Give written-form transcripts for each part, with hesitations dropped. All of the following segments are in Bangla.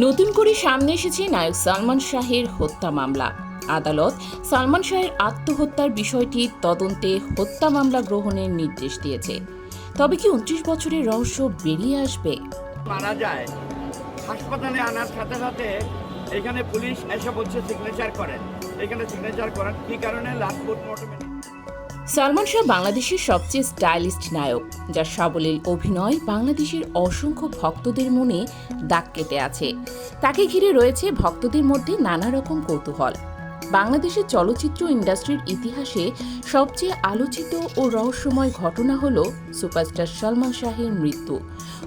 নতুন করে সামনে এসেছে নায়ক সালমান শাহের হত্যা মামলা। আদালত সালমান শাহের আত্মহত্যার বিষয়টি তদন্তে হত্যা মামলা গ্রহণের নির্দেশ দিয়েছে। তবে কি 29 বছরের রহস্য বেরিয়ে আসবে? মারা যায়, হাসপাতালে আনার সাথে সাথে এখানে পুলিশ এসে বলছে সিগনেচার করেন। এখানে সিগনেচার করেন কি কারণে? লাস্ট পোস্টমর্টমে। সালমান শাহ বাংলাদেশের সবচেয়ে স্টাইলিস্ট নায়ক, যার সাবলীল অভিনয় বাংলাদেশের অসংখ্য ভক্তদের মনে দাগ কেটে আছে। তাকে ঘিরে রয়েছে ভক্তদের মধ্যে নানা রকম কৌতূহল। বাংলাদেশের চলচ্চিত্র ইন্ডাস্ট্রির ইতিহাসে সবচেয়ে আলোচিত ও রহস্যময় ঘটনা হল সুপারস্টার সালমান শাহের মৃত্যু।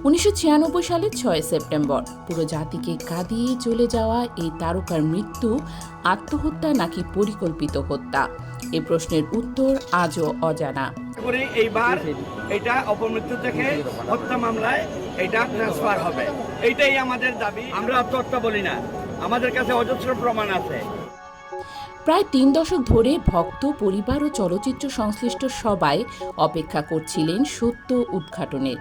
1996 সালের 6 সেপ্টেম্বর পুরো জাতিকে কাঁদিয়ে চলে যাওয়া এই তারকার মৃত্যু আত্মহত্যা নাকি পরিকল্পিত হত্যা, এ প্রশ্নের উত্তর আজও অজানা। এইবার এটা অপমৃত্যু থেকে হত্যা মামলায় এটা ট্রান্সফার হবে, এইটাই আমাদের দাবি। আমরা আত্মহত্যা বলি না, আমাদের কাছে অজস্র প্রমাণ আছে। প্রায় 3 দশক ধরে ভক্ত, পরিবার ও চলচ্চিত্র সংশ্লিষ্ট সবাই অপেক্ষা করছিলেন সত্য উদ্ঘাটনের।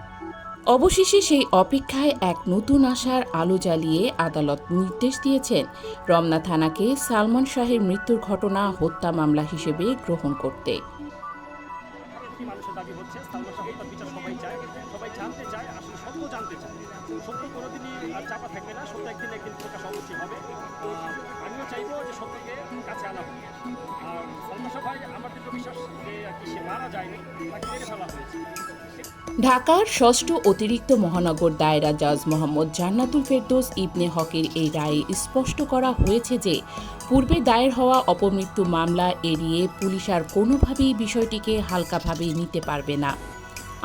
অবশেষে সেই অপেক্ষায় এক নতুন আশার আলো জ্বালিয়ে আদালত নির্দেশ দিয়েছেন রমনা থানাকে সালমান শাহের মৃত্যুর ঘটনা হত্যা মামলা হিসেবে গ্রহণ করতে। মানুষের দাবি হচ্ছে সালমান শাহ হত্যার বিচার সবাই চায়, সবাই জানতে চায়, আসলে সত্য জানতে চায়। সত্য কোনোদিনই চাপা থাকবে না, সত্য একদিন প্রকাশ অবশ্যই হবে। তো আমিও চাইবো যে সত্যকে কাছে আনা হবে। আর সালমান শাহ ভাই, আমার দৃঢ় বিশ্বাস যে সে মারা যায়নি, তাকে মেরে ফেলা হয়েছে। ঢাকার 6ষ্ঠ অতিরিক্ত মহানগর দায়রা জজ মোহাম্মদ জান্নাতুল ফেরদৌস ইবনে হকের এই রায়ে স্পষ্ট করা হয়েছে যে পূর্বে দায়ের হওয়া অপমৃত্যু মামলা এড়িয়ে পুলিশ আর কোনোভাবেই বিষয়টিকে হালকাভাবে নিতে পারবে না।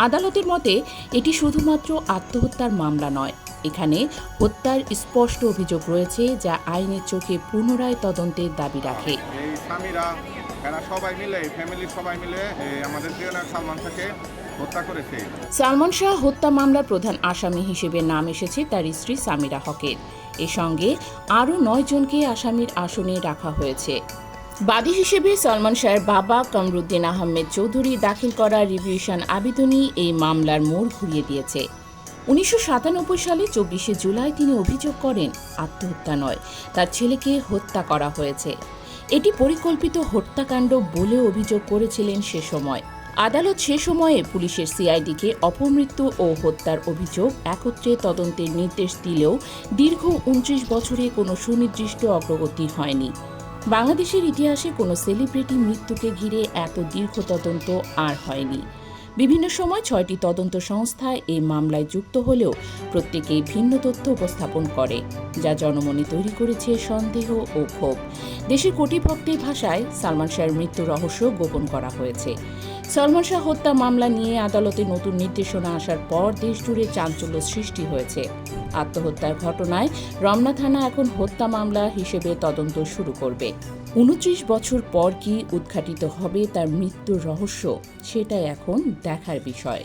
আদালতের মতে এটি শুধুমাত্র আত্মহত্যার মামলা নয়, এখানে হত্যার স্পষ্ট অভিযোগ রয়েছে যা আইনের চোখে পুনরায় তদন্তের দাবি রাখে। এই স্বামীরা এরা সবাই মিলে, ফ্যামিলির সবাই মিলে আমাদের প্রিয় নায়ক সালমান শাহকে হত্যা করেছে। সালমান শাহ হত্যা মামলার প্রধান আসামি হিসেবে নাম এসেছে তার স্ত্রী সামিরা হকের। এর সঙ্গে আরও 9 জনকে আসামির আসনে রাখা হয়েছে। বাদী হিসেবে সালমান শাহের বাবা কামরুদ্দিন আহমেদ চৌধুরী দাখিল করা রিভিউশন আবেদনই এই মামলার মোড় ঘুরিয়ে দিয়েছে। 1997 সালে 24 জুলাই তিনি অভিযোগ করেন আত্মহত্যা নয়, তার ছেলেকে হত্যা করা হয়েছে। এটি পরিকল্পিত হত্যাকাণ্ড বলে অভিযোগ করেছিলেন সে সময়। আদালত সে সময়ে পুলিশের সিআইডিকে অপমৃত্যু ও হত্যার অভিযোগ একত্রে তদন্তের নির্দেশ দিলেও দীর্ঘ 29 বছরে কোনো সুনির্দিষ্ট অগ্রগতি হয়নি। বাংলাদেশের ইতিহাসে কোনো সেলিব্রিটি মৃত্যুকে ঘিরে এত দীর্ঘ তদন্ত আর হয়নি। বিভিন্ন সময় 6টি তদন্ত সংস্থা এই মামলায় যুক্ত হলেও প্রত্যেকেই ভিন্ন তথ্য উপস্থাপন করে, যা জনমনে তৈরি করেছে সন্দেহ ও ক্ষোভ। দেশের কোটি ভক্তের ভাষায় সালমান শাহের মৃত্যুর রহস্য গোপন করা হয়েছে। সালমান শাহ হত্যা মামলা নিয়ে আদালতে নতুন নির্দেশনা আসার পর দেশজুড়ে চাঞ্চল্য সৃষ্টি হয়েছে। আত্মহত্যার ঘটনায় রমনা থানা এখন হত্যা মামলা হিসেবে তদন্ত শুরু করবে। 29 বছর পর কি উদ্ঘাটিত হবে তার মৃত্যুর রহস্য, সেটাই এখন দেখার বিষয়।